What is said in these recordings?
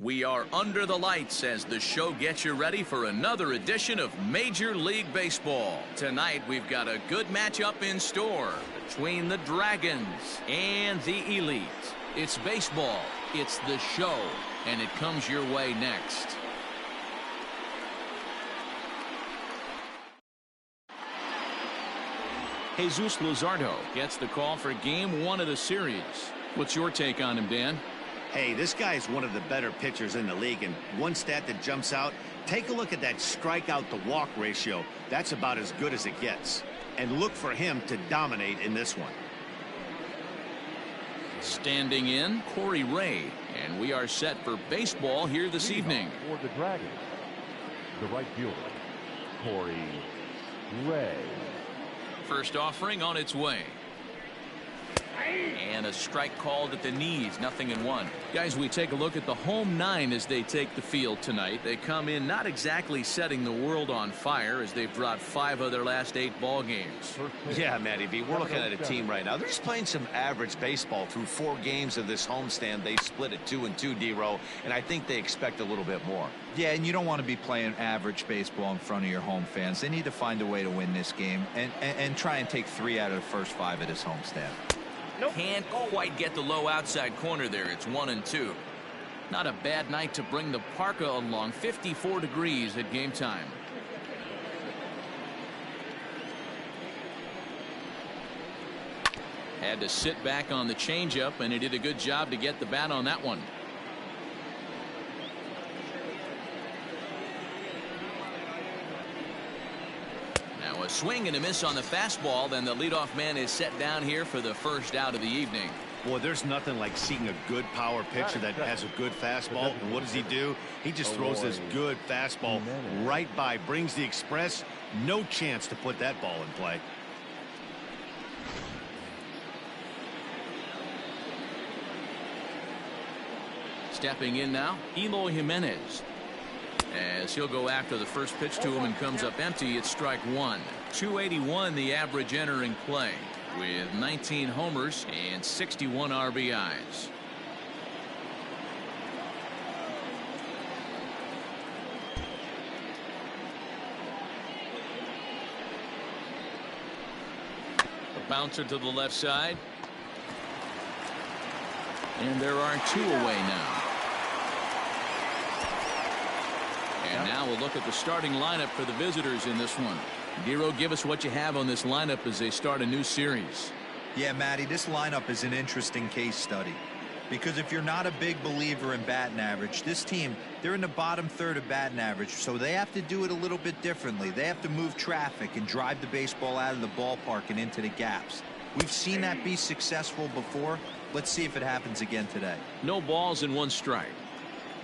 We are under the lights as the show gets you ready for another edition of Major League Baseball. Tonight we've got a good matchup in store between the Dragons and the Elite. It's baseball, it's the show, and it comes your way next. Jesus Luzardo gets the call for game one of the series. What's your take on him, Dan? Hey, this guy is one of the better pitchers in the league, and one stat that jumps out, take a look at that strikeout to walk ratio. That's about as good as it gets. And look for him to dominate in this one. Standing in, Corey Ray, and we are set for baseball here this evening. For the Dragons, the right fielder, Corey Ray. First offering on its way. And a strike called at the knees, 0-1. Guys, we take a look at the home nine as they take the field tonight. They come in not exactly setting the world on fire as they've dropped 5 of their last 8 ball games. Yeah, Matty B, we're looking at a team right now. They're just playing some average baseball through 4 games of this homestand. They split at 2-2, D-Row, and I think they expect a little bit more. Yeah, and you don't want to be playing average baseball in front of your home fans. They need to find a way to win this game and try and take 3 out of the first 5 of this homestand. Can't quite get the low outside corner there. It's 1-2. Not a bad night to bring the parka along. 54 degrees at game time. Had to sit back on the changeup, and he did a good job to get the bat on that one. A swing and a miss on the fastball. Then the leadoff man is set down here for the first out of the evening. Boy, there's nothing like seeing a good power pitcher that has a good fastball. And what does he do? He just throws this good fastball right by, brings the express. No chance to put that ball in play. Stepping in now, Eloy Jimenez. As he'll go after the first pitch to him and comes up empty. It's strike 1. 281 the average entering play with 19 homers and 61 RBIs. A bouncer to the left side. And there are 2 away now. And now we'll look at the starting lineup for the visitors in this one. Giro, give us what you have on this lineup as they start a new series. Yeah, Matty, this lineup is an interesting case study. Because if you're not a big believer in batting average, this team, they're in the bottom third of batting average, so they have to do it a little bit differently. They have to move traffic and drive the baseball out of the ballpark and into the gaps. We've seen that be successful before. Let's see if it happens again today. No balls and 1 strike.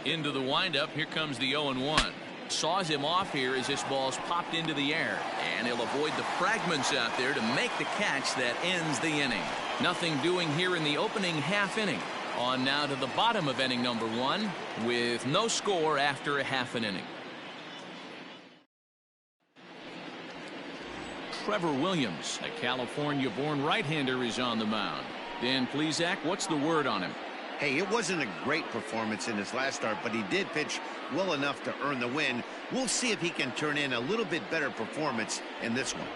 Into the windup. Here comes the 0-1. Saws him off here as this ball's popped into the air, and he'll avoid the fragments out there to make the catch that ends the inning. Nothing doing here in the opening half inning. On now to the bottom of inning number 1 with no score after a half an inning. Trevor Williams, a California-born right-hander, is on the mound. Dan Plesac, what's the word on him? Hey, it wasn't a great performance in his last start, but he did pitch well enough to earn the win. We'll see if he can turn in a little bit better performance in this one.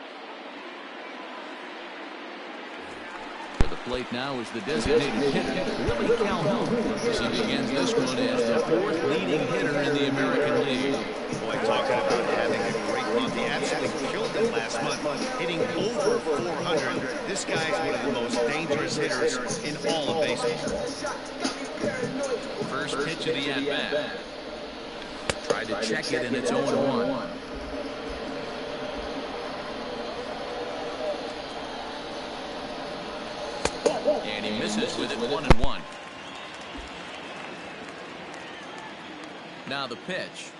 To the plate now is the designated hitter, Willie Calhoun, as he begins this one as the 4th leading hitter in the American League. Boy, talking about having a great month. He absolutely killed it last month, hitting over 400. This guy's one of the most dangerous hitters in all of baseball. First pitch of the at-bat. Tried to check it, and it's 0-1. And he misses with it 1-1. Now the pitch.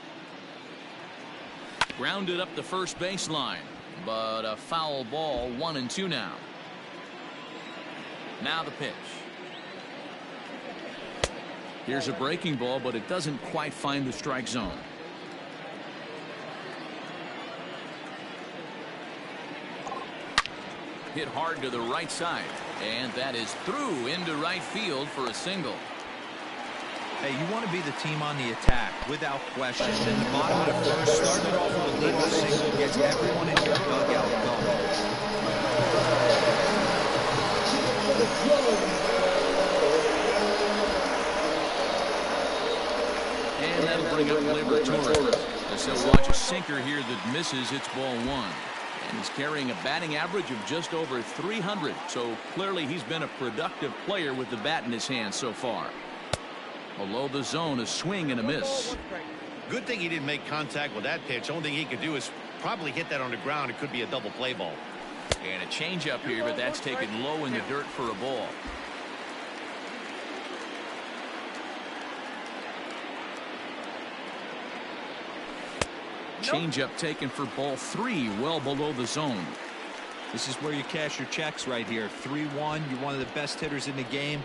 Grounded up the first baseline, but a foul ball. 1-2 now. Now the pitch. Here's a breaking ball, but it doesn't quite find the strike zone. Hit hard to the right side, and that is through into right field for a single. Hey, you want to be the team on the attack, without question. In the bottom of the first, starting off with a legal single gets everyone in your dugout going. And that'll bring up Liberatore. As he'll watch a sinker here that misses. It's ball one. And he's carrying a batting average of just over 300. So clearly he's been a productive player with the bat in his hand so far. Below the zone, a swing and a miss. Good thing he didn't make contact with that pitch. Only thing he could do is probably hit that on the ground. It could be a double play ball. And a changeup here, but that's taken low in the dirt for a ball. Changeup taken for ball three, well below the zone. This is where you cash your checks right here. 3-1. You're one of the best hitters in the game.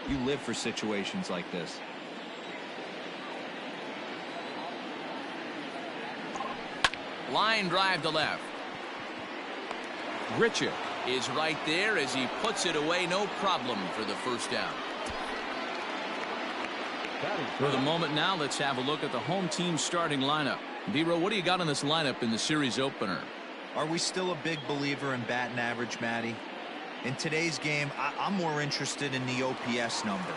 You live for situations like this. Line drive to left. Grichuk is right there as he puts it away. No problem for the first down. For the moment now, let's have a look at the home team starting lineup. D-Row, what do you got in this lineup in the series opener? Are we still a big believer in batting average, Matty? In today's game, I'm more interested in the OPS number.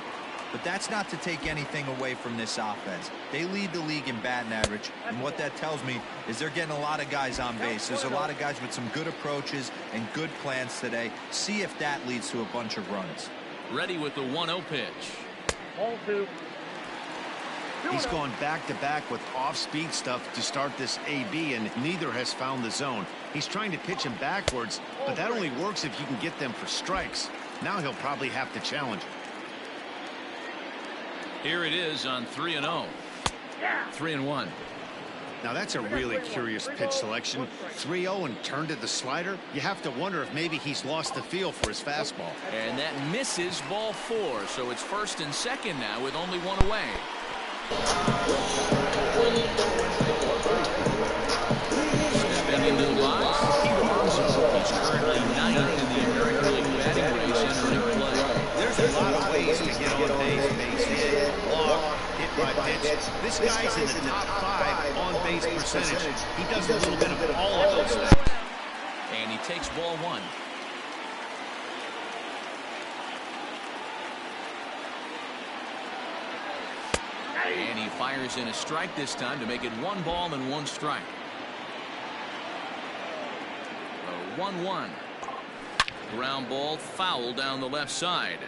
But that's not to take anything away from this offense. They lead the league in batting average, and what that tells me is they're getting a lot of guys on base. There's a lot of guys with some good approaches and good plans today. See if that leads to a bunch of runs. Ready with the 1-0 pitch. Ball two. He's gone back-to-back with off-speed stuff to start this AB, and neither has found the zone. He's trying to pitch him backwards, but that only works if you can get them for strikes. Now he'll probably have to challenge. Here it is on 3-0. 3-1. Now that's a really curious pitch selection. 3-0 and turned to the slider. You have to wonder if maybe he's lost the feel for his fastball. And that misses ball four. So it's first and second now with only one away. Stepping into the box, he's currently 9th in the American League batting race entering play. There's a lot of ways to get on base hit, walk, hit by pitch. This guy's in the top 5 on base percentage. He does a little bit of all of those things. And he takes ball one. And he fires in a strike this time to make it 1 ball and 1 strike. 1-1. Ground ball foul down the left side.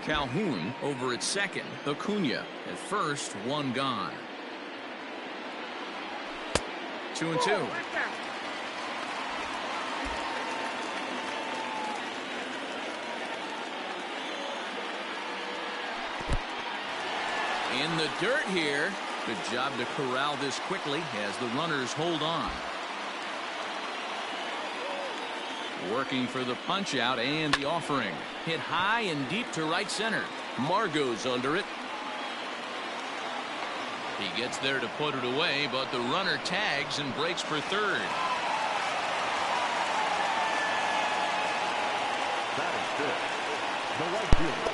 Calhoun over at second. Acuna at first. 1 gone. 2-2. In the dirt here. Good job to corral this quickly as the runners hold on. Working for the punch out and the offering. Hit high and deep to right center. Margot's under it. He gets there to put it away, but the runner tags and breaks for third. That is good. The right fielder.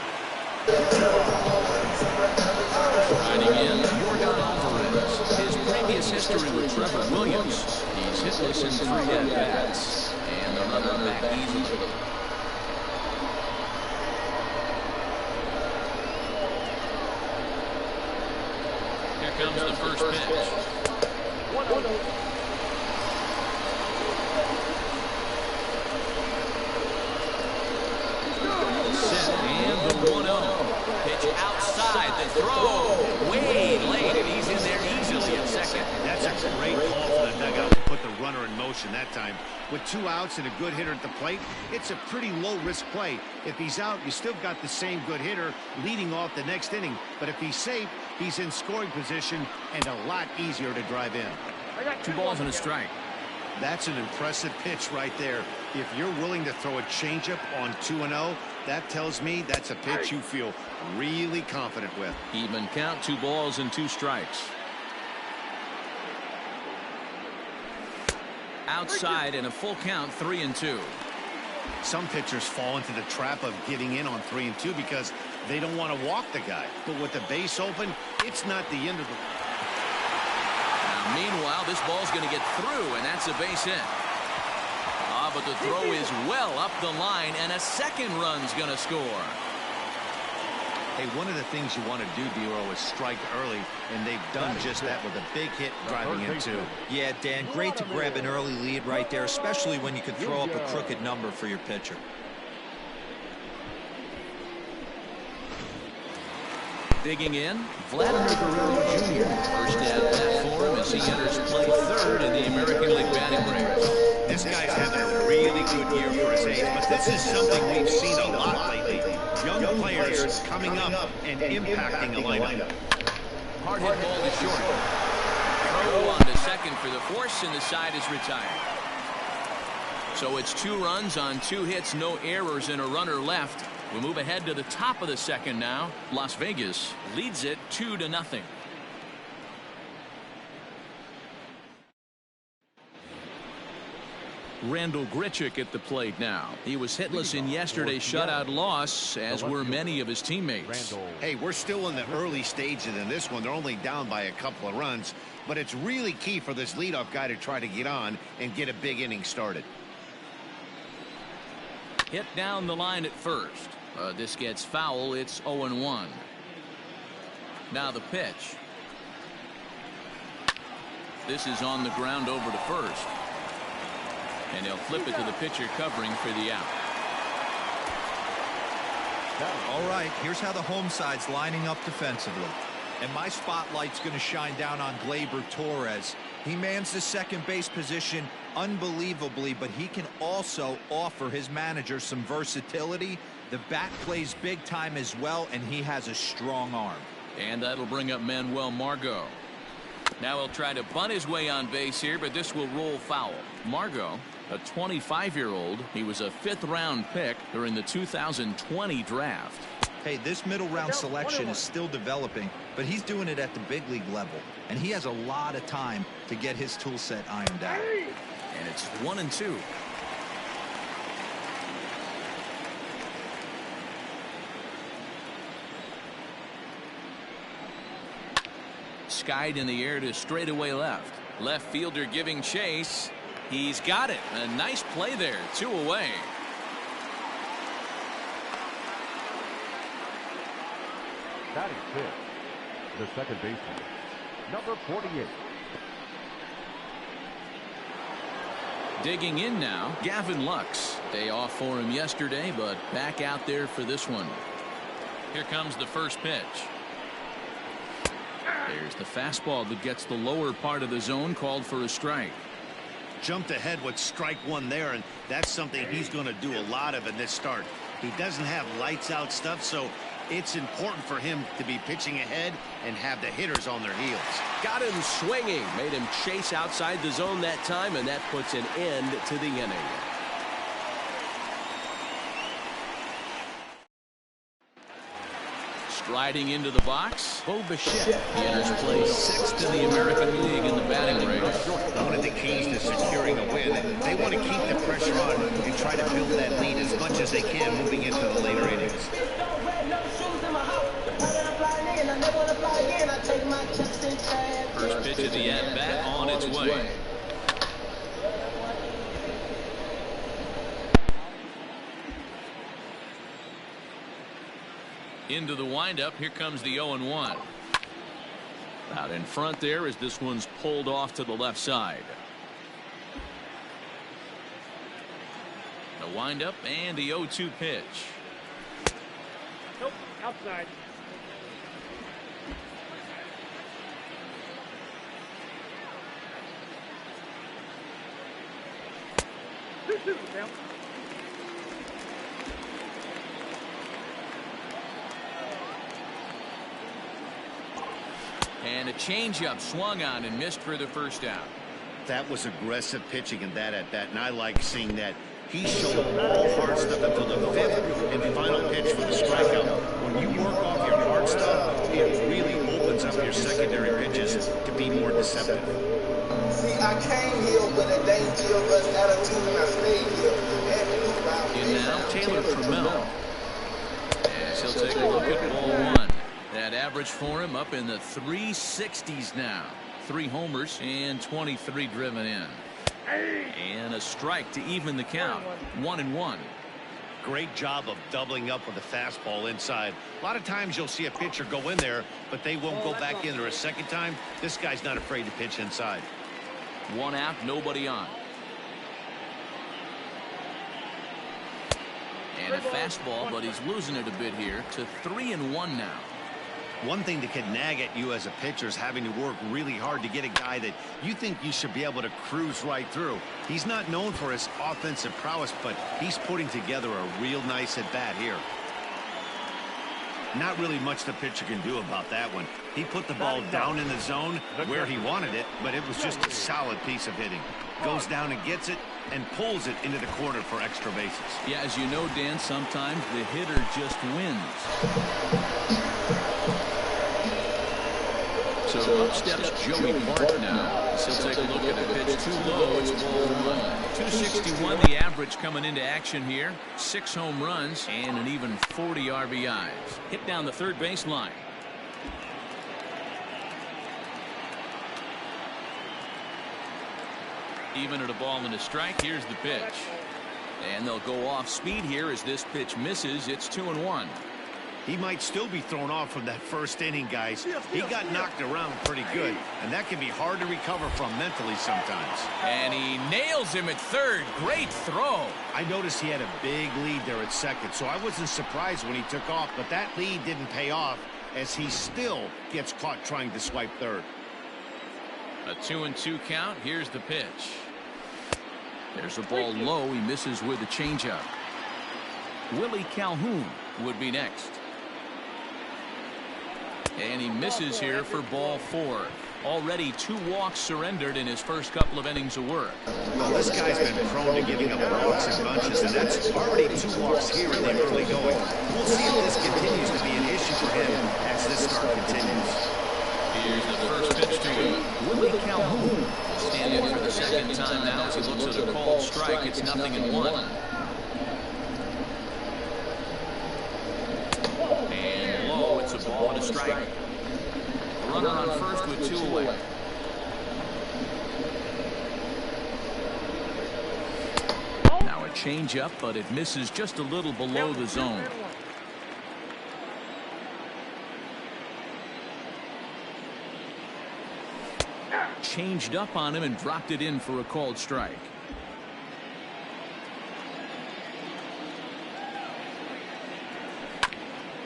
Riding in, Yordan Alvarez. His previous history with Trevor Williams. He's hitless in 3 at-bats. And the runner back easily. Here comes the first pitch. 1-0. And the 1-0. Pitch outside the throw. Way late, and he's in there easily at second. That's a great call for the dugout to put the runner in motion that time. With 2 outs and a good hitter at the plate, it's a pretty low-risk play. If he's out, you still got the same good hitter leading off the next inning. But if he's safe, he's in scoring position and a lot easier to drive in. 2 balls and a strike. That's an impressive pitch right there. If you're willing to throw a changeup on 2-0, that tells me that's a pitch you feel really confident with. Even count, 2 balls and 2 strikes. Outside in a full count, 3-2. Some pitchers fall into the trap of getting in on 3-2 because They don't want to walk the guy, but with the base open, it's not the end of the... Now, meanwhile, this ball's going to get through, and that's a base hit. But the throw is well up the line, and a second run's going to score. Hey, one of the things you want to do, D-Row, is strike early, and they've done just that with a big hit driving in two. Yeah, Dan, great to grab an early lead right there, especially when you can throw up a crooked number for your pitcher. Digging in, Vladimir Guerrero Jr. First at bat for him as he enters play third in the American League batting range. This guy's having a really good year for his age, but this is something we've seen a lot lately. Young players coming up and impacting the lineup. Hard hit ball to short. Throw on to second for the force, and the side is retired. So it's 2 runs on 2 hits, no errors, and a runner left. We move ahead to the top of the second now. Las Vegas leads it 2-0. Randall Grichuk at the plate now. He was hitless in yesterday's shutout loss, as were many of his teammates. Hey, we're still in the early stages in this one. They're only down by a couple of runs, but it's really key for this leadoff guy to try to get on and get a big inning started. Hit down the line at first. This gets foul. It's 0-1. Now the pitch. This is on the ground over to first. And he'll flip it to the pitcher covering for the out. All right, here's how the home side's lining up defensively. And my spotlight's going to shine down on Gleyber Torres. He mans the second base position unbelievably, but he can also offer his manager some versatility. The bat plays big time as well, and he has a strong arm. And that'll bring up Manuel Margot. Now he'll try to bunt his way on base here, but this will roll foul. Margot, a 25-year-old, he was a 5th-round pick during the 2020 draft. Hey, this middle-round selection is still developing, but he's doing it at the big league level, and he has a lot of time to get his tool set ironed out. And it's 1-2. Skied in the air to straightaway left. Left fielder giving chase. He's got it. A nice play there. 2 away. Batting fifth, the second baseman, number 48. Digging in now, Gavin Lux. Day off for him yesterday, but back out there for this one. Here comes the first pitch. There's the fastball that gets the lower part of the zone, called for a strike. Jumped ahead with strike 1 there, and that's something he's going to do a lot of in this start. He doesn't have lights out stuff, so it's important for him to be pitching ahead and have the hitters on their heels. Got him swinging, made him chase outside the zone that time, and that puts an end to the inning. Striding into the box, Bo Bichette. He enters play 6th in the American League in the batting range. One of the keys to securing a win, they want to keep the pressure on and try to build that lead as much as they can moving into the later innings. First pitch of the at-bat on its way. Into the windup. Here comes the 0-1. Out in front there as this one's pulled off to the left side. The windup and the 0-2 pitch. Nope, outside. And a changeup swung on and missed for the first out. That was aggressive pitching in that at bat, and I like seeing that. He showed all hard stuff until the 5th and final pitch for the strikeout. When you work off your hard stuff, it really opens up your secondary pitches to be more deceptive. See, I came here with a dangerous attitude, and I stayed here. In now, Taylor Trammell. As he'll take a look at ball one. That average for him up in the 360s now. 3 homers and 23 driven in. And a strike to even the count. 1-1. Great job of doubling up with the fastball inside. A lot of times you'll see a pitcher go in there, but they won't go back in there a second time. This guy's not afraid to pitch inside. 1 out, nobody on. And a fastball, but he's losing it a bit here to 3-1 now. One thing that can nag at you as a pitcher is having to work really hard to get a guy that you think you should be able to cruise right through. He's not known for his offensive prowess, but he's putting together a real nice at-bat here. Not really much the pitcher can do about that one. He put the ball down in the zone where he wanted it, but it was just a solid piece of hitting. Goes down and gets it and pulls it into the corner for extra bases. Yeah, as you know, Dan, sometimes the hitter just wins. So up steps Joey Bart now. He'll take a look at the pitch. Too low. It's ball 1. 261 the average coming into action here. 6 home runs and an even 40 RBIs. Hit down the third baseline. Even at a ball and a strike. Here's the pitch. And they'll go off speed here as this pitch misses. It's 2-1. He might still be thrown off from that first inning, guys. He got knocked around pretty good, and that can be hard to recover from mentally sometimes. And he nails him at third. Great throw. I noticed he had a big lead there at second, so I wasn't surprised when he took off, but that lead didn't pay off as he still gets caught trying to swipe third. A 2-2 count. Here's the pitch. There's a ball low. He misses with a changeup. Willie Calhoun would be next. And he misses here for ball 4. Already 2 walks surrendered in his first couple of innings of work. Well, this guy's been prone to giving up walks in bunches, and that's already 2 walks here in the early going. We'll see if this continues to be an issue for him as this start continues. Here's the first pitch to Willie Calhoun. Standing for the second time now as he looks at a called strike. It's 0-1. And low. It's a ball and a strike. Runner on first with 2 away. Now a changeup, but it misses just a little below the zone. Changed up on him and dropped it in for a called strike.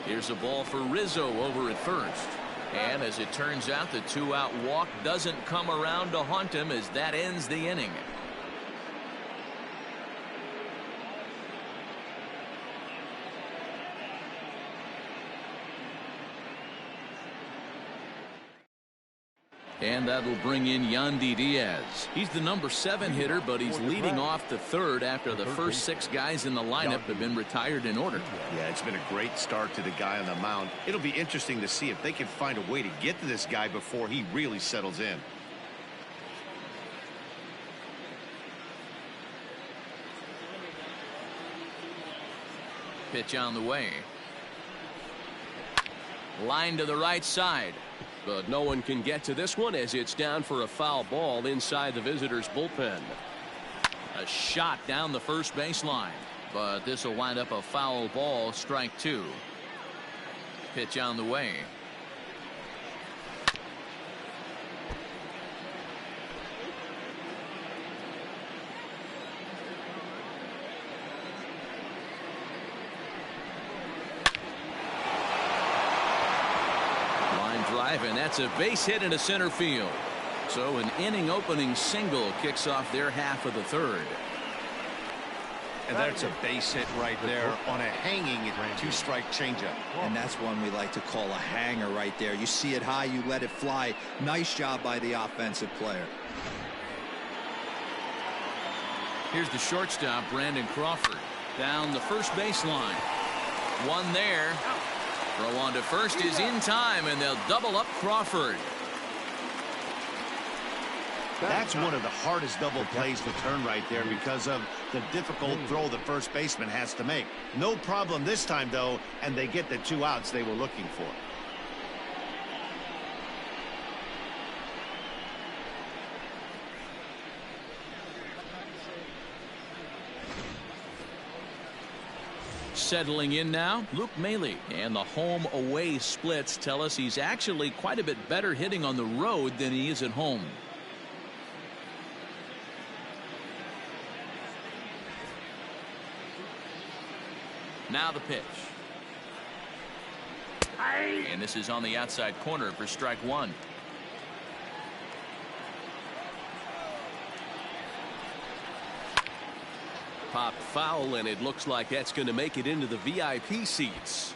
Here's a ball for Rizzo over at first. And as it turns out, the 2-out walk doesn't come around to haunt him as that ends the inning. And that'll bring in Yandy Diaz. He's the number 7 hitter, but he's leading off the third after the first 6 guys in the lineup have been retired in order. Yeah, it's been a great start to the guy on the mound. It'll be interesting to see if they can find a way to get to this guy before he really settles in. Pitch on the way. Line to the right side. But no one can get to this one as it's down for a foul ball inside the visitors' bullpen. A shot down the first baseline, but this will wind up a foul ball, strike 2. Pitch on the way. And that's a base hit into center field. So an inning opening single kicks off their half of the third. And that's a base hit right there on a hanging 2-strike changeup. And that's one we like to call a hanger right there. You see it high, you let it fly. Nice job by the offensive player. Here's the shortstop, Brandon Crawford, down the first baseline. One there. Throw on to first is in time, and they'll double up Crawford. That's one of the hardest double plays to turn right there because of the difficult throw the first baseman has to make. No problem this time, though, and they get the 2 outs they were looking for. Settling in now, Luke Maile, and the home-away splits tell us he's actually quite a bit better hitting on the road than he is at home. Now the pitch. And this is on the outside corner for strike 1. Popped foul, and it looks like that's going to make it into the VIP seats.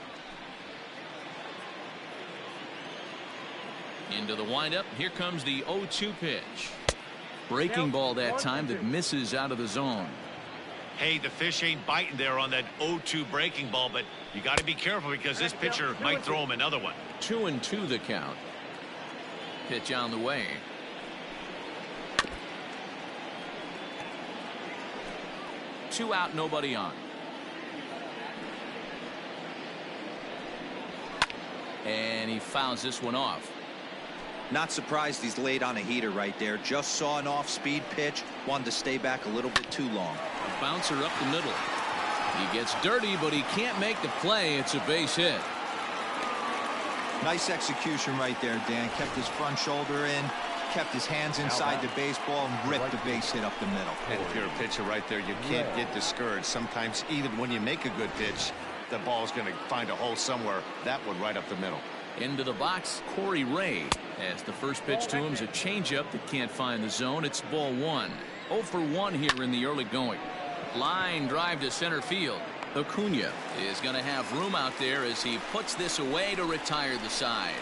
Into the windup. Here comes the 0-2 pitch. Breaking ball that time that misses out of the zone. Hey, the fish ain't biting there on that 0-2 breaking ball, but you got to be careful because this pitcher might throw him another one. 2-2 the count. Pitch on the way. Two out, nobody on. And he fouls this one off. Not surprised he's laid on a heater right there. Just saw an off-speed pitch. Wanted to stay back a little bit too long. A bouncer up the middle. He gets dirty, but he can't make the play. It's a base hit. Nice execution right there, Dan. Kept his front shoulder in, kept his hands inside the baseball, and ripped the base hit up the middle. And if you're a pitcher right there, you can't get discouraged. Sometimes even when you make a good pitch, the ball's going to find a hole somewhere. That one right up the middle. Into the box, Corey Ray, as the first pitch to him is a changeup that can't find the zone. It's ball 1. 0 for 1 here in the early going. Line drive to center field. Acuna is going to have room out there as he puts this away to retire the side.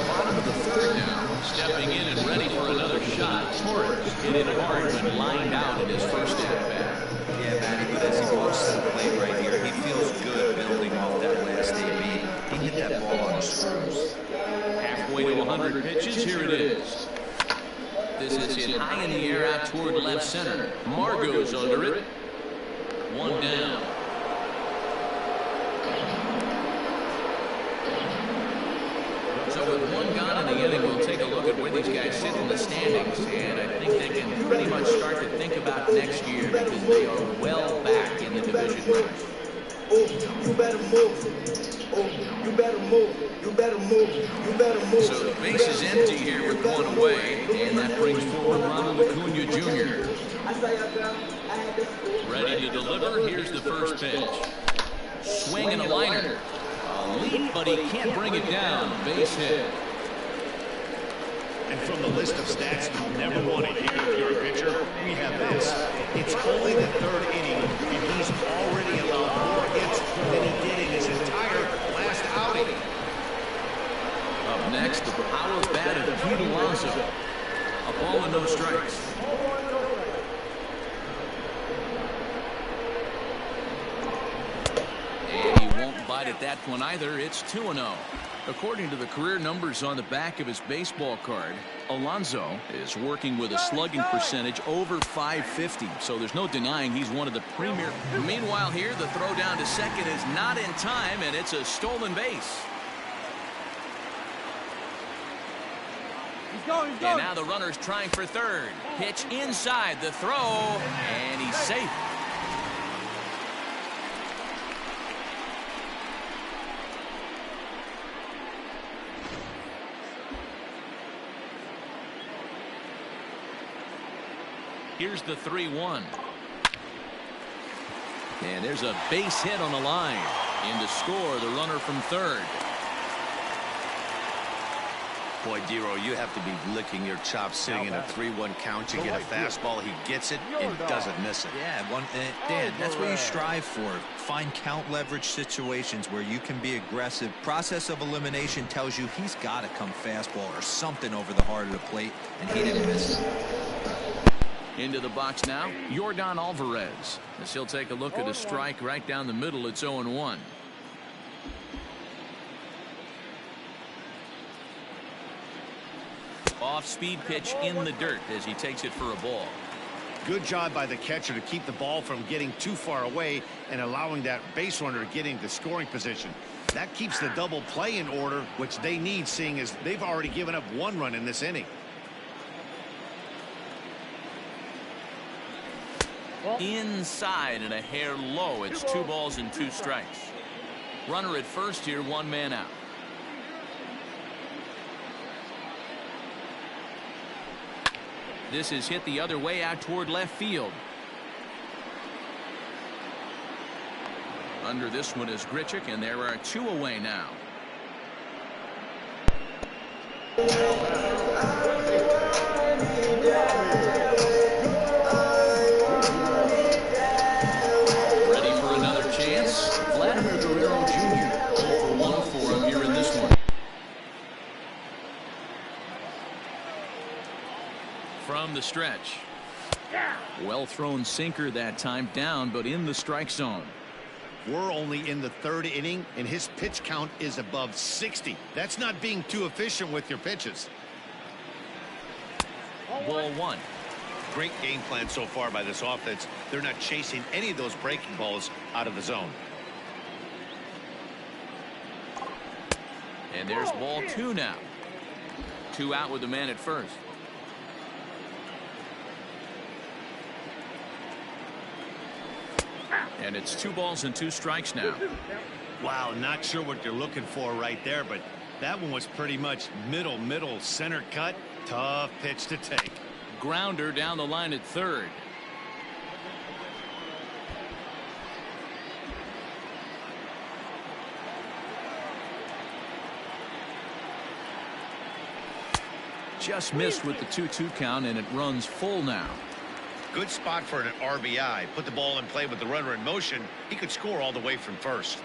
Bottom of the third now. Stepping in and ready for another shot. Torres hit it hard but lined out in his first at-bat. Yeah, Matty, but as he walks to the plate right here, he feels good building off that last AB. He hit that ball on the screws. Halfway to 100 pitches. Here it is. This is hit high in the air out toward left center. Margot's under it. One down. So with one gone in the inning, we'll take a look at where these guys sit in the standings. And I think they can pretty much start to think about next year because they are well back in the division race. Oh, you better move. Oh, you better move. You better move. You better move. So the base is empty here with one away. And that brings forward Ronald Acuna Jr. Ready to deliver. Here's the first pitch. Swing and a liner. A leap, but he can't bring it down. Base hit. And from the list of stats you never want to hear if you're a pitcher, we have this. It's only the third inning, and he's already allowed more hits than he did in his entire last outing. Up next, the power bat of Pete Alonso. A ball and no strikes. And he won't bite at that one either. It's 2-0. According to the career numbers on the back of his baseball card, Alonso is working with a slugging percentage over .550, so there's no denying he's one of the premier. Meanwhile here, the throw down to second is not in time, and it's a stolen base. And now the runner's trying for third. Pitch inside the throw, and he's safe. Here's the 3-1. And there's a base hit on the line. In to score the runner from third. Boy, Dero, you have to be licking your chops sitting in a 3-1 count. You get a fastball, he gets it, and doesn't miss it. Yeah, Dan, that's what you strive for. Find count leverage situations where you can be aggressive. Process of elimination tells you he's got to come fastball or something over the heart of the plate, and he didn't miss it. Into the box now, Yordan Alvarez. As he'll take a look at a strike right down the middle. It's 0-1. Off-speed pitch in the dirt as he takes it for a ball. Good job by the catcher to keep the ball from getting too far away and allowing that base runner to get into scoring position. That keeps the double play in order, which they need, seeing as they've already given up 1 run in this inning. Inside and a hair low. It's 2 balls and 2 strikes. Runner at first here, 1 man out. This is hit the other way out toward left field. Under this one is Grichuk, and there are 2 away now. Ready for another chance. Vladimir Guerrero Jr. 0 for 1 for him here in this one. From the stretch. Well thrown sinker that time, down but in the strike zone. We're only in the 3rd inning, and his pitch count is above 60. That's not being too efficient with your pitches. Ball 1. Great game plan so far by this offense. They're not chasing any of those breaking balls out of the zone. And there's ball 2 now. 2 out with the man at first. And it's 2 balls and 2 strikes now. Wow, not sure what you're looking for right there, but that one was pretty much middle center cut. Tough pitch to take. Grounder down the line at third. Just missed with the 2-2 count, and it runs full now. Good spot for an RBI. Put the ball in play with the runner in motion. He could score all the way from first.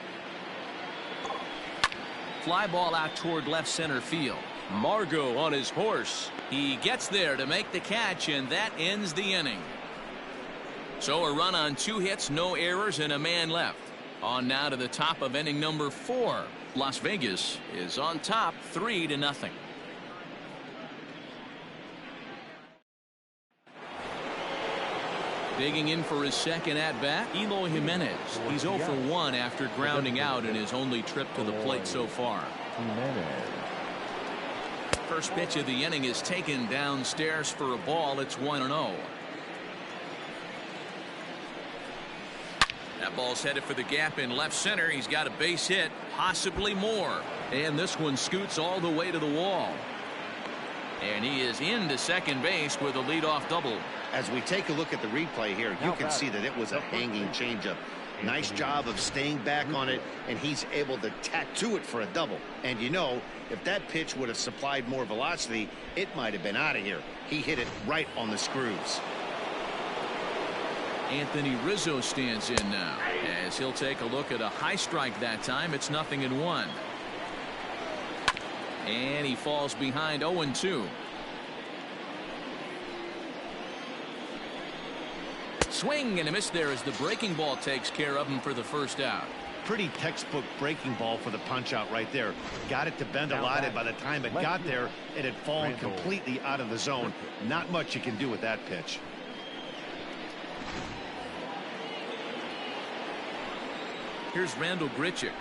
Fly ball out toward left center field. Margot on his horse. He gets there to make the catch, and that ends the inning. So a run on 2 hits, no errors, and a man left. On now to the top of inning number 4. Las Vegas is on top 3-0. Digging in for his second at-bat, Eloy Jimenez. He's 0 for 1 after grounding out in his only trip to the plate so far. First pitch of the inning is taken downstairs for a ball. It's 1-0. That ball's headed for the gap in left center. He's got a base hit, possibly more. And this one scoots all the way to the wall. And he is into second base with a leadoff double. As we take a look at the replay here, you can see that it was a hanging changeup. Nice job of staying back on it, and he's able to tattoo it for a double. And you know, if that pitch would have supplied more velocity, it might have been out of here. He hit it right on the screws. Anthony Rizzo stands in now as he'll take a look at a high strike that time. It's 0-1. And he falls behind 0-2. Swing and a miss there as the breaking ball takes care of him for the first out. Pretty textbook breaking ball for the punch out right there. Got it to bend a lot, and by the time it got there, it had fallen completely out of the zone. Not much you can do with that pitch. Here's Randall Grichuk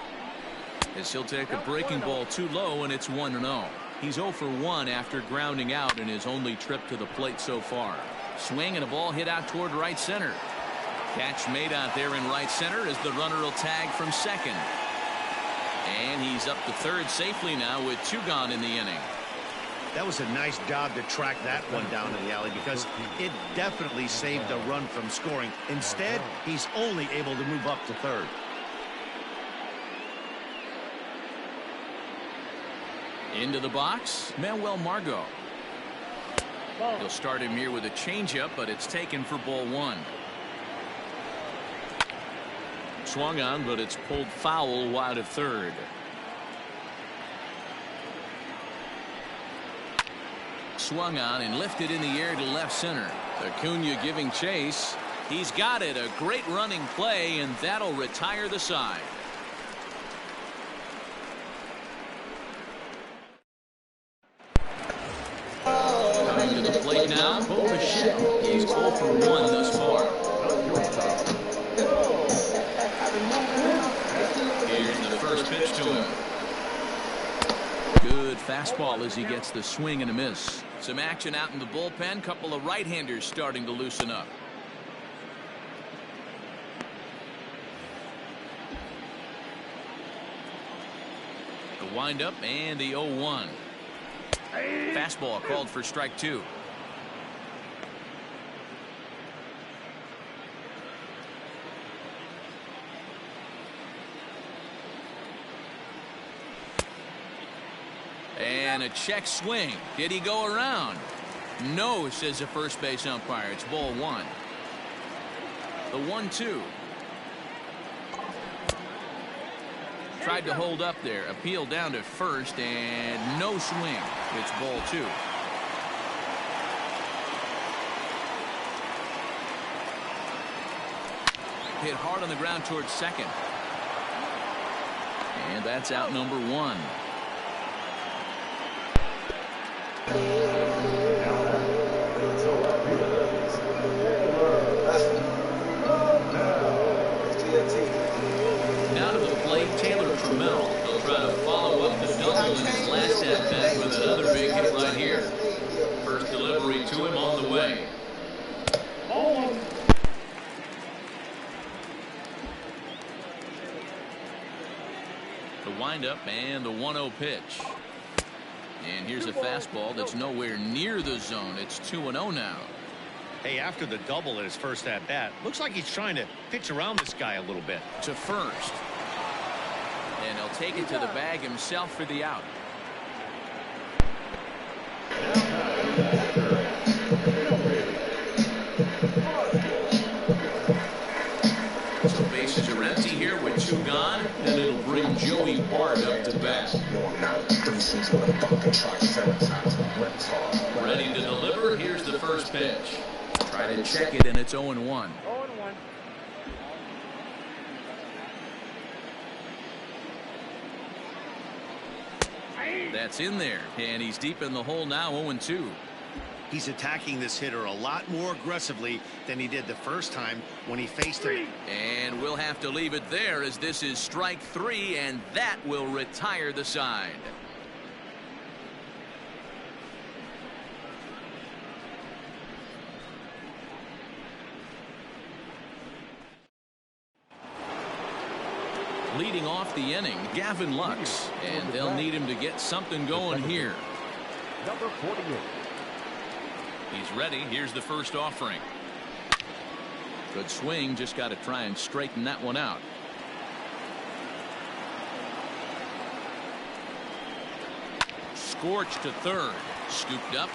as he'll take a breaking ball too low, and it's 1-0. He's 0 for 1 after grounding out in his only trip to the plate so far. Swing and a ball hit out toward right center. Catch made out there in right center as the runner will tag from second. And he's up to third safely now with 2 gone in the inning. That was a nice job to track that one down to the alley, because it definitely saved a run from scoring. Instead, he's only able to move up to third. Into the box, Manuel Margot. He'll start him here with a changeup, but it's taken for ball 1. Swung on, but it's pulled foul wide of third. Swung on and lifted in the air to left center. Acuna giving chase. He's got it. A great running play, and that'll retire the side. shortstop, Bo Bichette. He's 0 for 1 thus far. Here's the first pitch to him. Good fastball as he gets the swing and a miss. Some action out in the bullpen. Couple of right-handers starting to loosen up. The windup and the 0-1. Fastball called for strike 2. And a check swing. Did he go around? No, says the first base umpire. It's ball 1. The 1-2. Tried to hold up there. Appeal down to first and no swing. It's ball 2. Hit hard on the ground towards second. And that's out number 1. Now to the plate, Taylor Trammell. He'll try to follow up the double in his last at-bat with another big hit right here. First delivery to him on the way. The windup and the 1-0 pitch. And here's a fastball that's nowhere near the zone. It's 2-0 now. Hey, after the double at his first at-bat, looks like he's trying to pitch around this guy a little bit. To first. And he'll take it to the bag himself for the out. So bases are empty here with 2 gone. And it'll bring Joey Bart up to bat. Ready to deliver. Here's the first pitch. Try to check it, and it's 0-1. That's in there, and he's deep in the hole now. 0-2. He's attacking this hitter a lot more aggressively than he did the first time when he faced him. And we'll have to leave it there as this is strike 3, and that will retire the side. Leading off the inning, Gavin Lux, and they'll need him to get something going here. Number 48. He's ready. Here's the first offering. Good swing. Just got to try and straighten that one out. Scorched to third. Scooped up.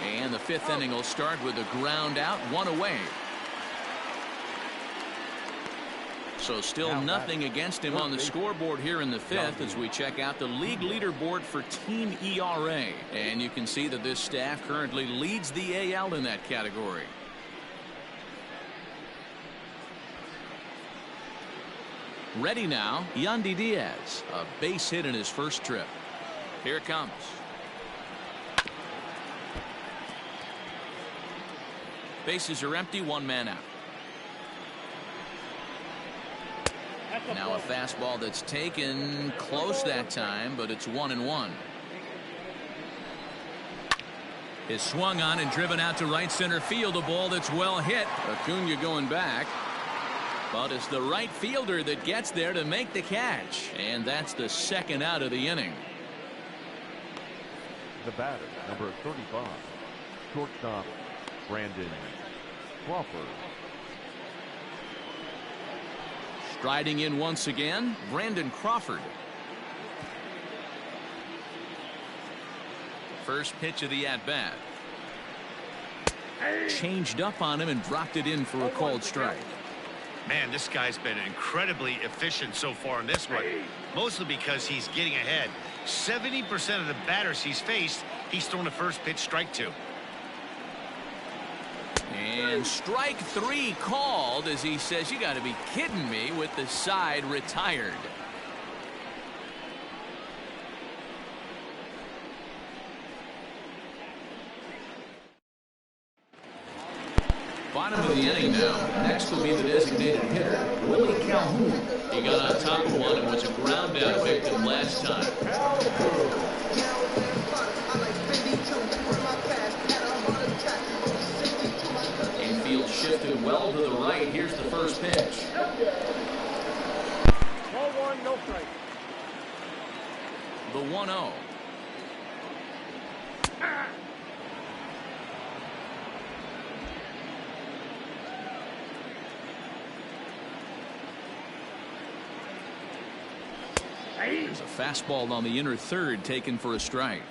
And the 5th inning will start with a ground out, 1 away. So still nothing against him on the scoreboard here in the 5th as we check out the league leaderboard for team ERA. And you can see that this staff currently leads the AL in that category. Ready now, Yandy Diaz. A base hit in his first trip. Here it comes. Bases are empty, 1 man out. Now a fastball that's taken close that time, but it's 1-1. Is swung on and driven out to right center field. A ball that's well hit. Acuna going back. But it's the right fielder that gets there to make the catch. And that's the 2nd out of the inning. The batter, number 35, shortstop, Brandon Crawford. Striding in once again, Brandon Crawford. First pitch of the at-bat. Changed up on him and dropped it in for a called strike. Man, this guy's been incredibly efficient so far in this one. Mostly because he's getting ahead. 70% of the batters he's faced, he's thrown the first pitch strike to. And strike 3 called as he says, you got to be kidding me, with the side retired. Bottom of the inning now. Next will be the designated hitter, Willie Calhoun. He got on top of one and was a ground out victim last time. Infield shifted well to the right. Here's the first pitch. Ball one, no strike. The 1-0. There's a fastball on the inner third taken for a strike.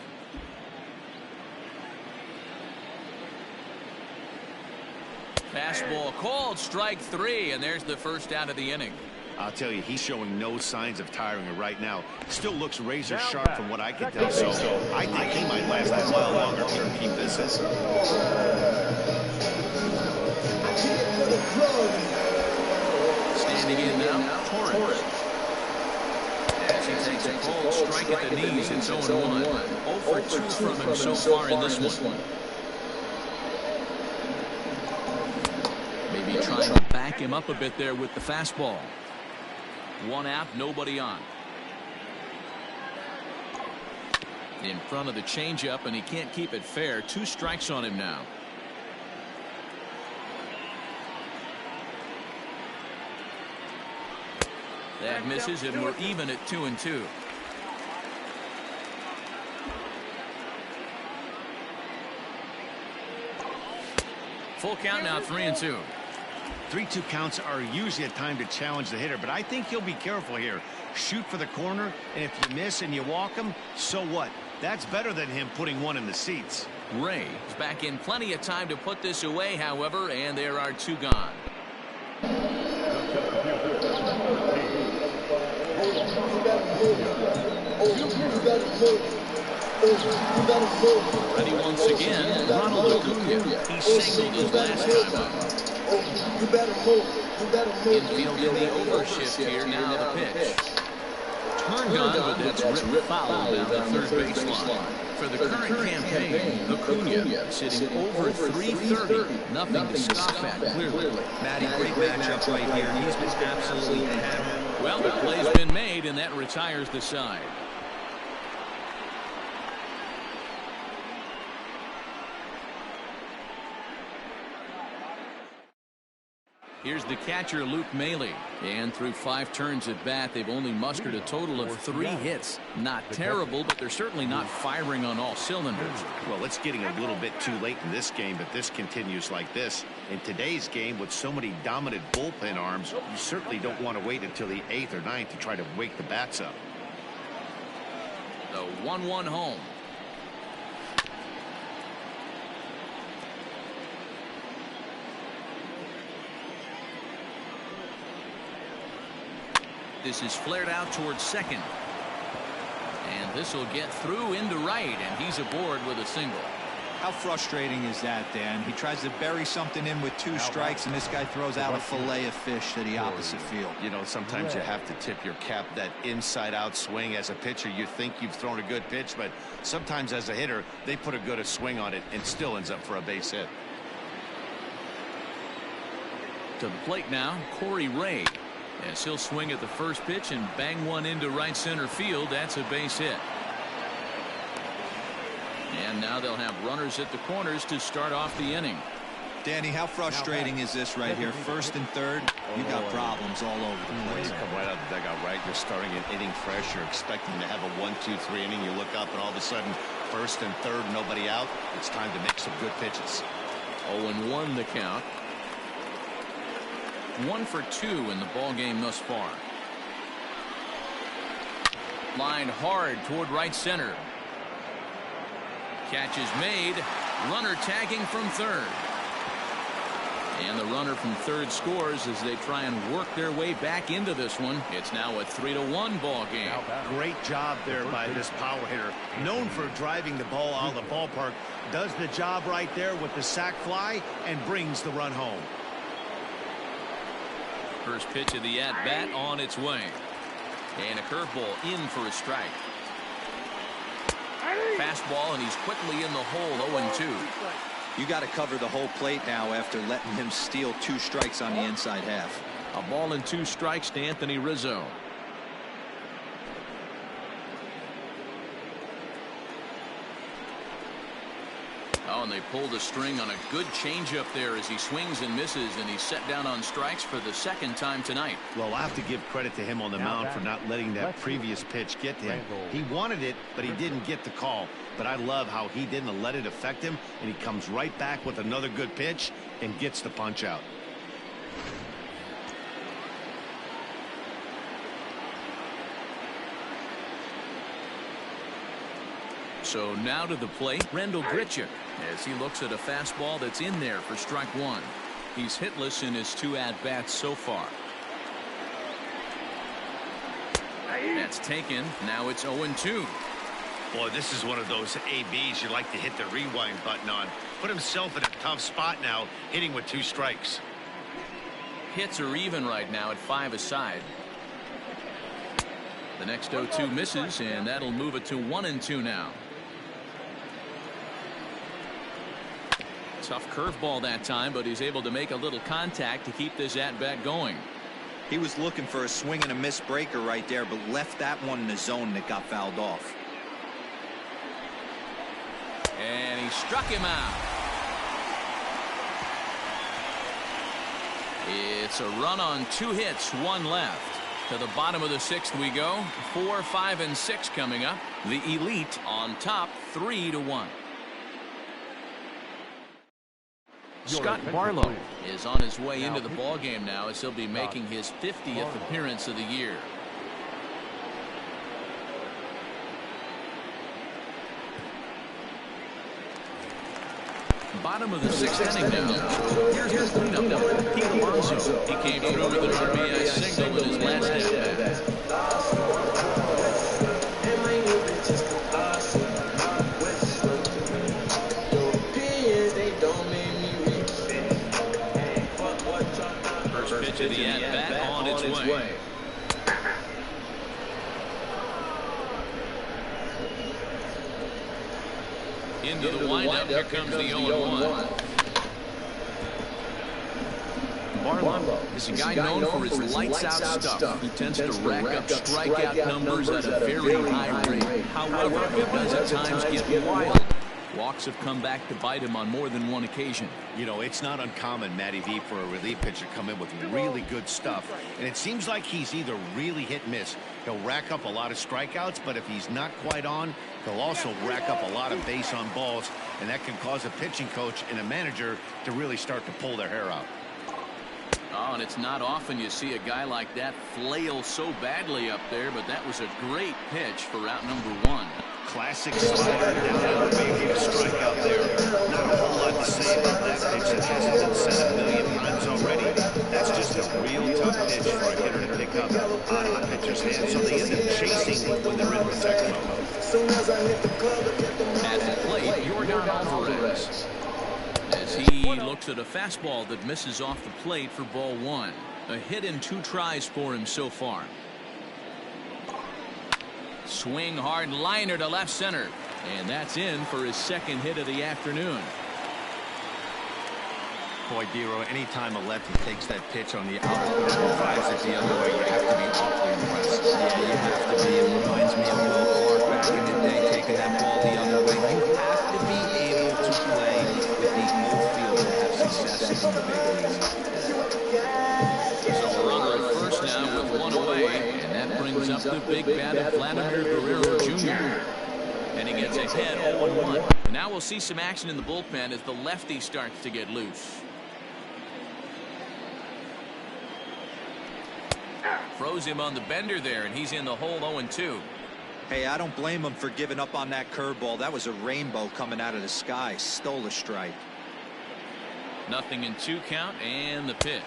Fastball called, strike three, and there's the first out of the inning. I'll tell you, he's showing no signs of tiring right now. Still looks razor sharp from what I can tell. So I think he might last a while longer here and keep this up. Standing in now, Torres. As he takes a cold strike at the knees, it's 0-1. 0 for 2 from him so far in this one. Maybe trying to back him up a bit there with the fastball. One out, nobody on. In front of the changeup, and he can't keep it fair. 2 strikes on him now. That misses, and we're even at 2-2. Full count now, 3-2. 3-2 counts are usually a time to challenge the hitter, but I think he'll be careful here. Shoot for the corner, and if you miss and you walk him, so what? That's better than him putting one in the seats. Ray is back in plenty of time to put this away, however, and there are 2 gone. Ready once again, Ronald Acuna. He singled his last time up. Infield in the overshift here, now the pitch. Turned on, but that's ripped foul down the third baseline. For the current campaign, Acuna sitting over 330. Nothing to scoff at, clearly. Matty, great matchup right here. He's been absolutely hammered. Well, the play's been made, and that retires the side. Here's the catcher, Luke Maile. And through 5 turns at bat, they've only mustered a total of 3 hits. Not terrible, but they're certainly not firing on all cylinders. Well, it's getting a little bit too late in this game, but this continues like this. In today's game, with so many dominant bullpen arms, you certainly don't want to wait until the 8th or 9th to try to wake the bats up. The 1-1 home. This is flared out towards second. And this will get through into right, and he's aboard with a single. How frustrating is that, Dan? He tries to bury something in with 2 strikes, and this guy throws out a fillet of fish to the opposite field. You know, sometimes you have to tip your cap. That inside-out swing as a pitcher, you think you've thrown a good pitch, but sometimes as a hitter, they put a good swing on it and still ends up for a base hit. To the plate now, Corey Ray. As he'll swing at the first pitch and bang one into right center field. That's a base hit. And now they'll have runners at the corners to start off the inning. Danny, how frustrating is this right here? First and third, you got problems all over the place. You come right out of the dugout, right? You're starting an inning fresh. You're expecting to have a 1-2-3 inning. You look up, and all of a sudden, first and third, nobody out. It's time to make some good pitches. 0-1 the count. 1 for 2 in the ball game thus far. Line hard toward right center. Catch is made. Runner tagging from third. And the runner from third scores as they try and work their way back into this one. It's now a 3-1 ball game. Great job there by this power hitter. Known for driving the ball out of the ballpark. Does the job right there with the sac fly and brings the run home. First pitch of the at-bat on its way. And a curveball in for a strike. Fastball, and he's quickly in the hole. 0-2. You got to cover the whole plate now after letting him steal 2 strikes on the inside half. A ball and 2 strikes to Anthony Rizzo. Oh, and they pulled the string on a good changeup there as he swings and misses, and he's set down on strikes for the 2nd time tonight. Well, I have to give credit to him on the mound for not letting that previous pitch get to him. He wanted it, but he didn't get the call. But I love how he didn't let it affect him, and he comes right back with another good pitch and gets the punch out. So now to the plate, Rendell Grichuk, as he looks at a fastball that's in there for strike 1. He's hitless in his 2 at-bats so far. That's taken. Now it's 0-2. Boy, this is one of those ABs you like to hit the rewind button on. Put himself in a tough spot now, hitting with 2 strikes. Hits are even right now at 5 aside. The next 0-2 misses, and that'll move it to 1-2 now. Tough curveball that time, but he's able to make a little contact to keep this at-bat going. He was looking for a swing and a miss breaker right there, but left that one in the zone that got fouled off. And he struck him out. It's a run on 2 hits, 1 left. To the bottom of the 6th we go. 4, 5, and 6 coming up. The Elite on top, 3-1. Scott Barlow is on his way into the ballgame now as he'll be making his 50th appearance of the year. Bottom of the 6th inning now. Here's the cleanup number, Pete Alonso. He came through with an RBI single in his last at-bat. To the at-bat on its way. Into the windup. Here comes the 0-1. Barlow is a guy known for his lights-out stuff. He tends to rack up strikeout numbers at a very high rate. However, he does at times get wild. Walks have come back to bite him on more than one occasion. You know, it's not uncommon, Matty V, for a relief pitcher to come in with really good stuff. And it seems like he's either really hit and miss. He'll rack up a lot of strikeouts, but if he's not quite on, he'll also rack up a lot of base on balls. And that can cause a pitching coach and a manager to really start to pull their hair out. Oh, and it's not often you see a guy like that flail so badly up there, but that was a great pitch for out number 1. Classic slider down the maybe a strikeout there. Not a whole lot to say about that pitch. It hasn't been said a million times already. That's just a real tough pitch for a hitter to pick up out of the pitcher's hand. So they end up chasing when they're in protective mode. At the plate, Yordan Alvarez, as he looks at a fastball that misses off the plate for ball 1. A hit in 2 tries for him so far. Swing hard liner to left center, and that's in for his 2nd hit of the afternoon. Boy, Dero, anytime a lefty takes that pitch on the outer corner and drives it the other way, you have to be awfully impressed. Yeah, you have to be. It reminds me of Will Clark back in the day taking that ball the other way. You have to be able to play with the whole field to have success in the big leagues. So we're on the first now with 1 away, and that brings up the big bat of Vladimir Guerrero Jr. And he gets ahead 0-1. Now we'll see some action in the bullpen as the lefty starts to get loose. Froze him on the bender there, and he's in the hole 0-2. Hey, I don't blame him for giving up on that curveball. That was a rainbow coming out of the sky. Stole a strike. 0-2 count, and the pitch.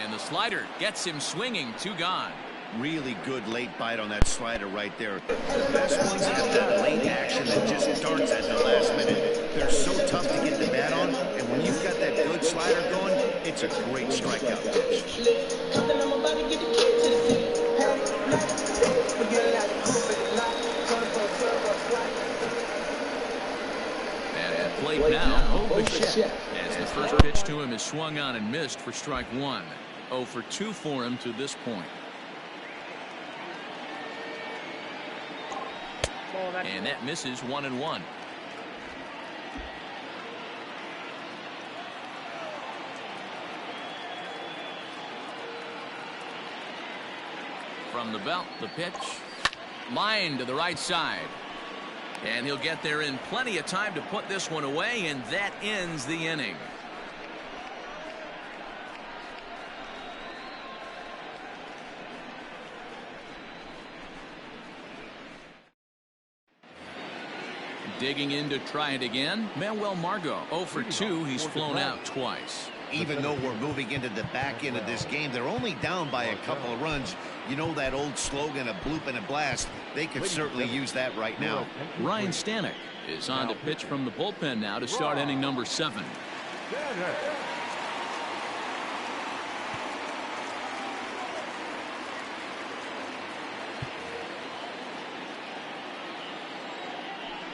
And the slider gets him swinging. 2 gone. Really good late bite on that slider right there. The best ones have that late action that just darts at the last minute. They're so tough to get the bat on, and when you've got that good slider going, it's a great strikeout pitch. plate now, Bichette. As the first pitch to him is swung on and missed for strike one. 0 for 2 for him to this point. And that misses 1-1. From the belt, the pitch. Line to the right side. And he'll get there in plenty of time to put this one away, and that ends the inning. Digging in to try it again, Manuel Margot. 0 for 2. He's flown out twice. Even though we're moving into the back end of this game, they're only down by a couple of runs. You know that old slogan, a bloop and a blast. They could certainly use that right now. Ryan Stanek is on to pitch from the bullpen now to start inning number 7.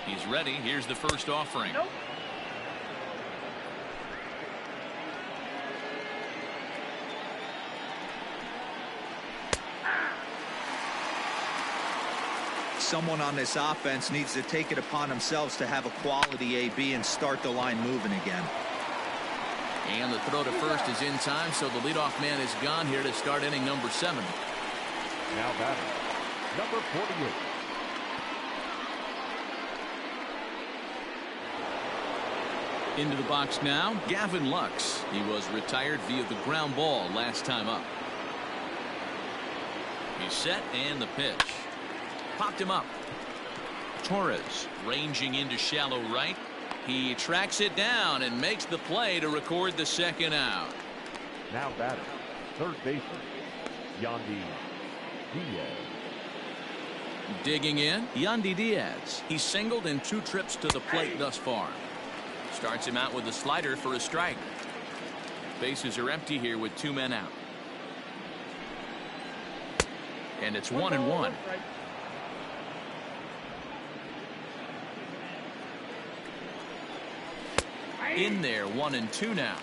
He's ready. Here's the first offering. Nope. Someone on this offense needs to take it upon themselves to have a quality AB and start the line moving again. And the throw to first is in time, so the leadoff man is gone here to start inning number 7. Now batting, number 48. Into the box now, Gavin Lux. He was retired via the ground ball last time up. He's set, and the pitch. Popped him up. Torres ranging into shallow right. He tracks it down and makes the play to record the second out. Now batting, third baseman, Yandy Diaz. Digging in, Yandy Diaz. He's singled in 2 trips to the plate thus far. Starts him out with a slider for a strike. Bases are empty here with 2 men out. And it's 1-1. In there, 1-2 now.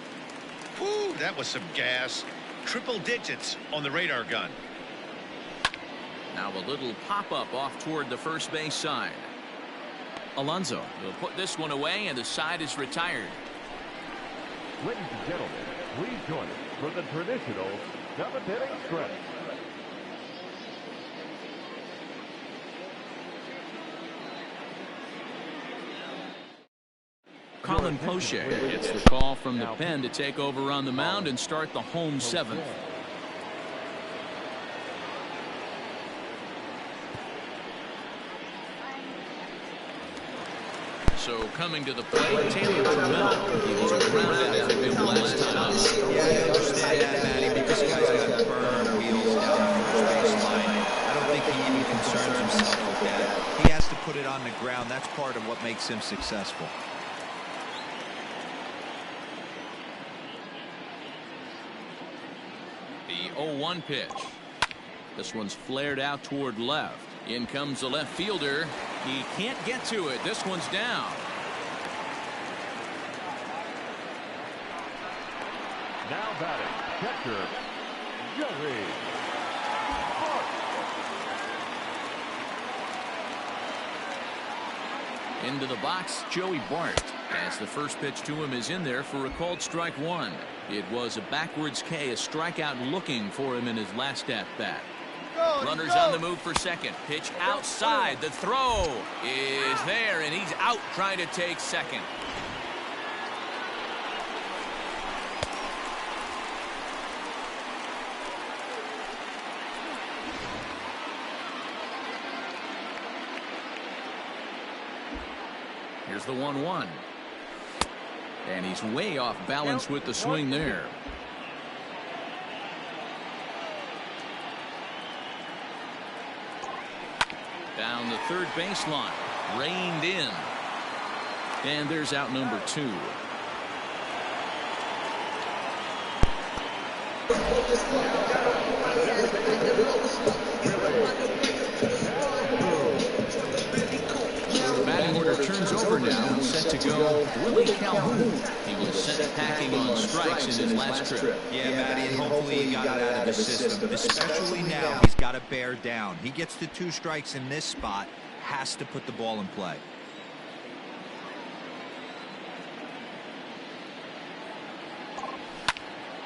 Whew, that was some gas. Triple digits on the radar gun. Now a little pop-up off toward the first base side. Alonso will put this one away, and the side is retired. Ladies and gentlemen, please join us for the traditional 7th inning stretch. Colin Poche gets the call from the pen to take over on the mound and start the home 7th. So coming to the plate, Taylor Trammell. He was grounded as a big last time up. Yeah, I understand that, Matty, but this guy's got burn wheels down the first base line. I don't think he even concerns himself with that. He has to put it on the ground. That's part of what makes him successful. The 0-1 pitch. This one's flared out toward left. In comes the left fielder. He can't get to it. This one's down. Now batting, catcher, Joey Bart. Into the box, Joey Bart. As the first pitch to him is in there for a called strike 1. It was a backwards K, a strikeout looking for him in his last at bat. Runners on the move for second. Pitch outside. The throw is there, and he's out trying to take second. Here's the 1-1. And he's way off balance with the swing there. Down the third baseline. Reined in. And there's out number 2. Batting order turns over now and set to go Willie Calhoun. He was sent packing on strikes in his last trip. Yeah, Matty, and hopefully he got it out of his system. Especially now, he's got to bear down. He gets the 2 strikes in this spot, has to put the ball in play.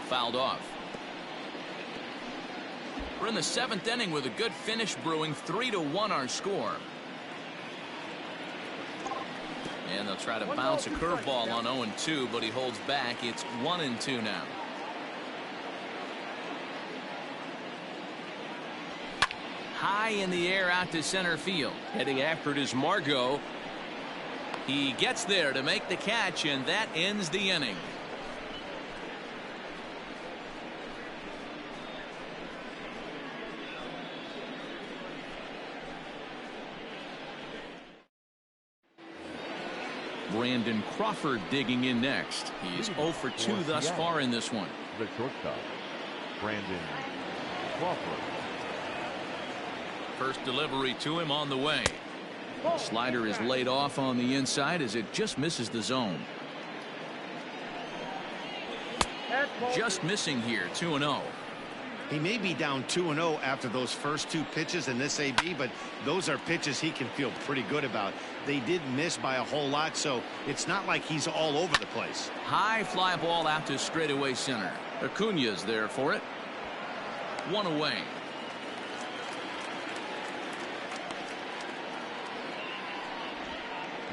Fouled off. We're in the 7th inning with a good finish brewing. 3-1 our score. And they'll try to bounce a curveball on 0-2, but he holds back. It's 1-2 now. High in the air out to center field. Heading after it is Margot. He gets there to make the catch, and that ends the inning. Brandon Crawford digging in next. He's 0 for 2 thus far in this one. The shortstop, Brandon Crawford. First delivery to him on the way. The slider is laid off on the inside as it just misses the zone. Just missing here, 2-0. He may be down 2-0 after those first 2 pitches in this AB, but those are pitches he can feel pretty good about. They did miss by a whole lot, so it's not like he's all over the place. High fly ball out to straightaway center. Acuna's there for it. 1 away.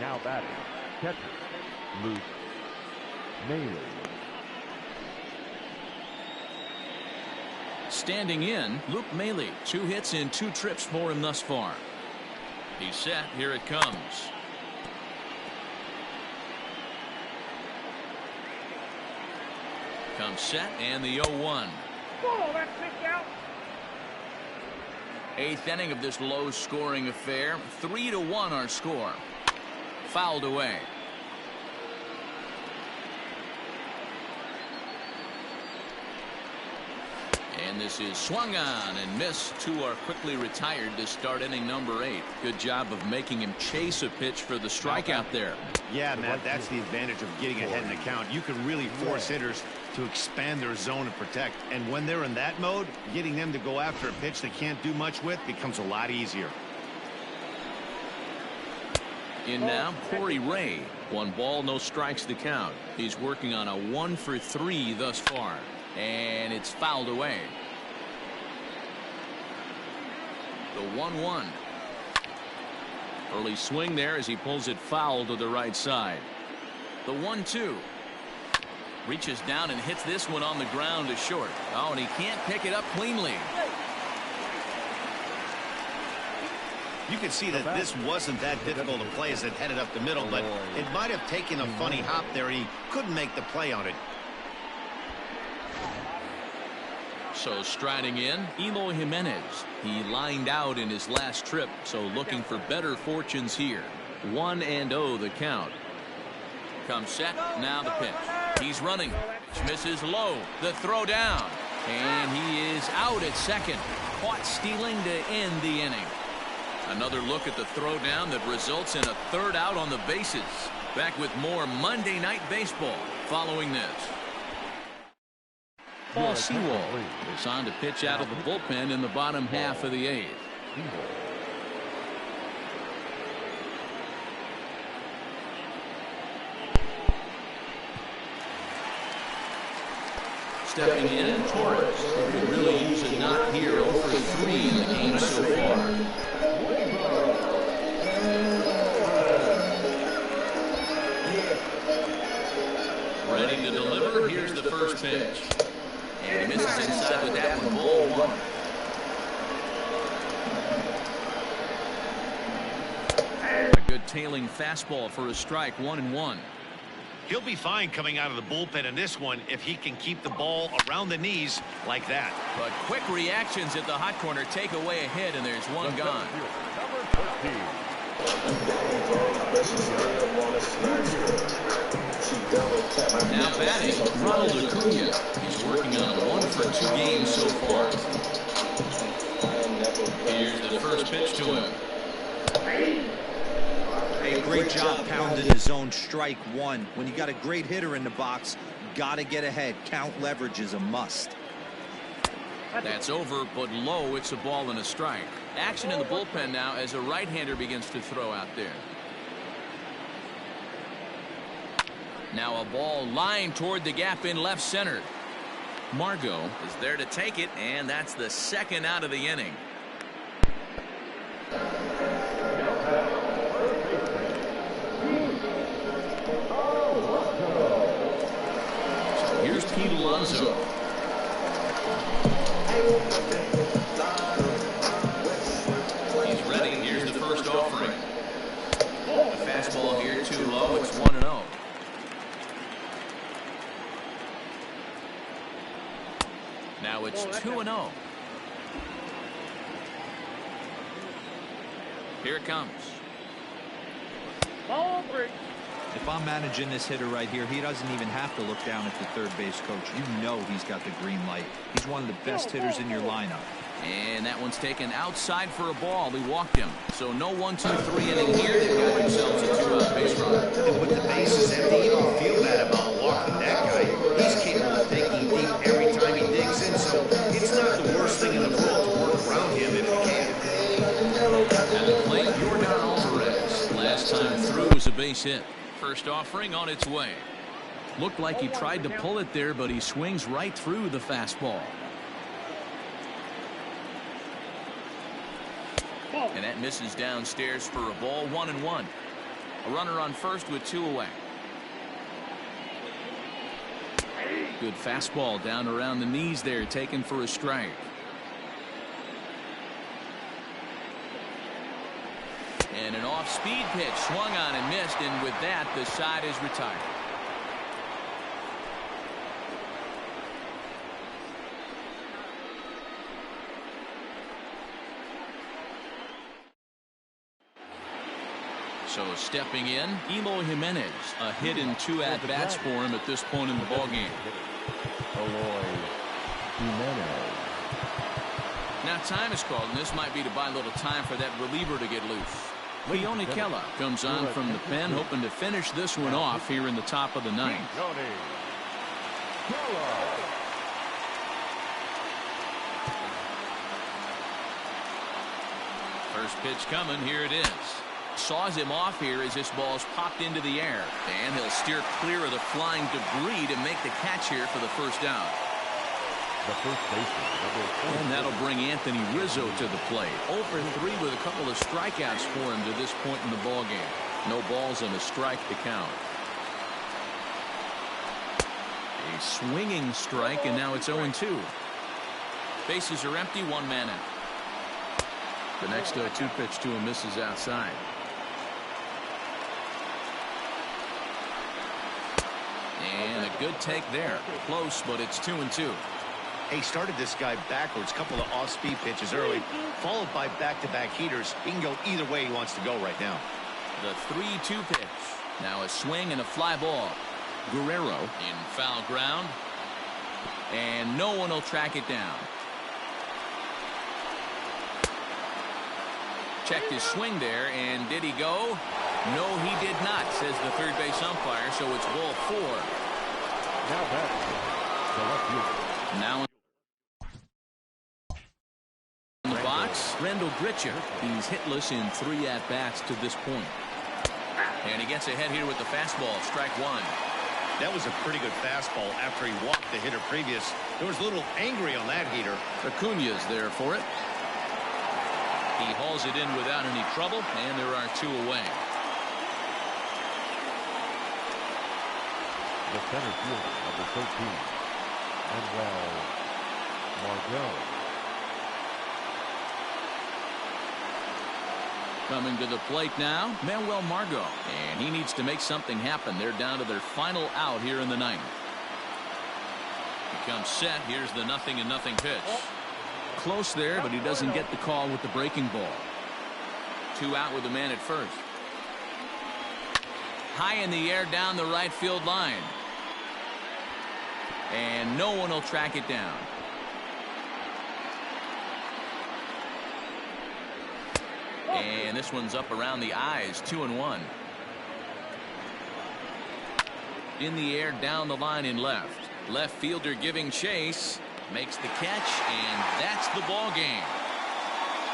Now batting, catcher, Luke Mailey. Standing in, Luke Mailey. 2 hits in 2 trips for him thus far. He's set. Here it comes. Comes set, and the 0-1. 8th inning of this low-scoring affair. 3-1 our score. Fouled away. And this is swung on and missed. 2 are quickly retired to start inning number 8. Good job of making him chase a pitch for the strikeout there. Yeah, Matt, that's the advantage of getting ahead in the count. You can really force hitters to expand their zone and protect. And when they're in that mode, getting them to go after a pitch they can't do much with becomes a lot easier. In now, Corey Ray. 1 ball, no strikes to count. He's working on a 1 for 3 thus far. And it's fouled away. The 1-1. Early swing there as he pulls it foul to the right side. The 1-2. Reaches down and hits this one on the ground to short. Oh, and he can't pick it up cleanly. You can see that this wasn't that difficult to play as it headed up the middle, but it might have taken a funny hop there. He couldn't make the play on it. So striding in, Eloy Jimenez. He lined out in his last trip, so looking for better fortunes here. 1-0 the count. Comes set, now the pitch. He's running. Pitch misses low. The throw down. And he is out at second. Caught stealing to end the inning. Another look at the throw down that results in a 3rd out on the bases. Back with more Monday Night Baseball following this. Paul Sewell is on to pitch out of the bullpen in the bottom half of the 8th. Stepping in, Torres. Could really use a knock here. Over 3 in the game so far. Ready to deliver. Here's the first pitch. And he misses inside with that one. Ball 1. A good tailing fastball for a strike. 1-1. He'll be fine coming out of the bullpen in this one if he can keep the ball around the knees like that. But quick reactions at the hot corner take away a hit, and there's one gone. Now batting, Ronald Acuna. He's working on a 1 for 2 game so far. Here's the first pitch to him. Hey, Great job pounding the zone. Strike one. When you got a great hitter in the box, got to get ahead. Count leverage is a must. That's over, but low. It's a ball and a strike. Action in the bullpen now as a right-hander begins to throw out there. Now a ball lined toward the gap in left center. Margot is there to take it, and that's the second out of the inning. So here's Pete Alonso. He's ready. Here's the first offering. The fastball here too low. It's 1-0. Now it's 2-0. Here it comes. If I'm managing this hitter right here, he doesn't even have to look down at the third base coach. You know he's got the green light. He's one of the best hitters in your lineup. And that one's taken outside for a ball. He walked him. So no 1-2-3 inning here. They've got themselves a 2-out base run. And with the bases empty, you don't feel bad about walking that guy. He's capable of digging deep every time he digs in, so it's not the worst thing in the world to work around him if you can. At the plate, Jordan Alvarez. Last time through was a base hit. First offering on its way. Looked like he tried to pull it there, but he swings right through the fastball. And that misses downstairs for a ball. 1-1. A runner on first with 2 away. Good fastball down around the knees there, taken for a strike. And an off-speed pitch swung on and missed, and with that the side is retired. So stepping in, Eloy Jimenez, a hit in 2 at-bats for him at this point in the ballgame. Eloy Jimenez. Now time is called, and this might be to buy a little time for that reliever to get loose. Leone Kella comes on from the pen, hoping to finish this one off here in the top of the 9th. First pitch coming. Here it is. Saws him off here as this ball's popped into the air, and he'll steer clear of the flying debris to make the catch here for the first out. The first baseman, and that'll bring Anthony Rizzo to the plate. 0 for 3 with a couple of strikeouts for him to this point in the ball game. No balls and a strike to count. A swinging strike, and now it's 0-2. Bases are empty, 1 man out. The next 0-2 pitch to him misses outside. And a good take there. Close, but it's 2-2. He started this guy backwards, couple of off-speed pitches early, followed by back-to-back heaters. He can go either way he wants to go right now. The 3-2 pitch. Now a swing and a fly ball. Guerrero in foul ground. And no one will track it down. Checked his swing there, and did he go? No, he did not, says the third base umpire, so it's ball 4. Now back the left fielder. Now in the box, Randall Gritcher. He's hitless in 3 at-bats to this point. And he gets ahead here with the fastball, strike 1. That was a pretty good fastball after he walked the hitter previous. There was a little angry on that heater. Acuña's there for it. He hauls it in without any trouble, and there are 2 away. The center fielder, number 13, Manuel Margot. Coming to the plate now, Manuel Margot, and he needs to make something happen. They're down to their final out here in the 9th. He comes set. Here's the 0-0 pitch. Close there, but he doesn't get the call with the breaking ball. 2 out with the man at first. High in the air down the right field line. And no one will track it down. And this one's up around the eyes. 2-1. in the air down the line in left. Left fielder giving chase. Makes the catch, and that's the ball game.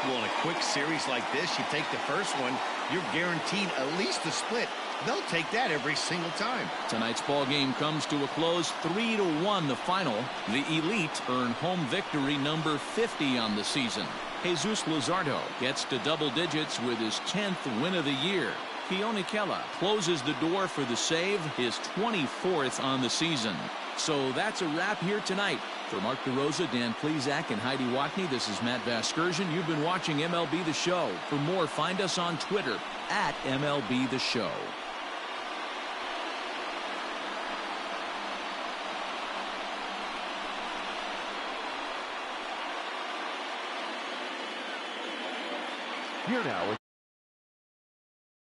Well, in a quick series like this, you take the first one, you're guaranteed at least a split. They'll take that every single time. Tonight's ball game comes to a close, 3-1 the final. The Elite earn home victory number 50 on the season. Jesus Luzardo gets to double digits with his 10th win of the year. Keone Kela closes the door for the save, his 24th on the season. So that's a wrap here tonight. For Mark DeRosa, Dan Plesac, and Heidi Watney, this is Matt Vasgersian. You've been watching MLB The Show. For more, find us on Twitter at MLB The Show. Here now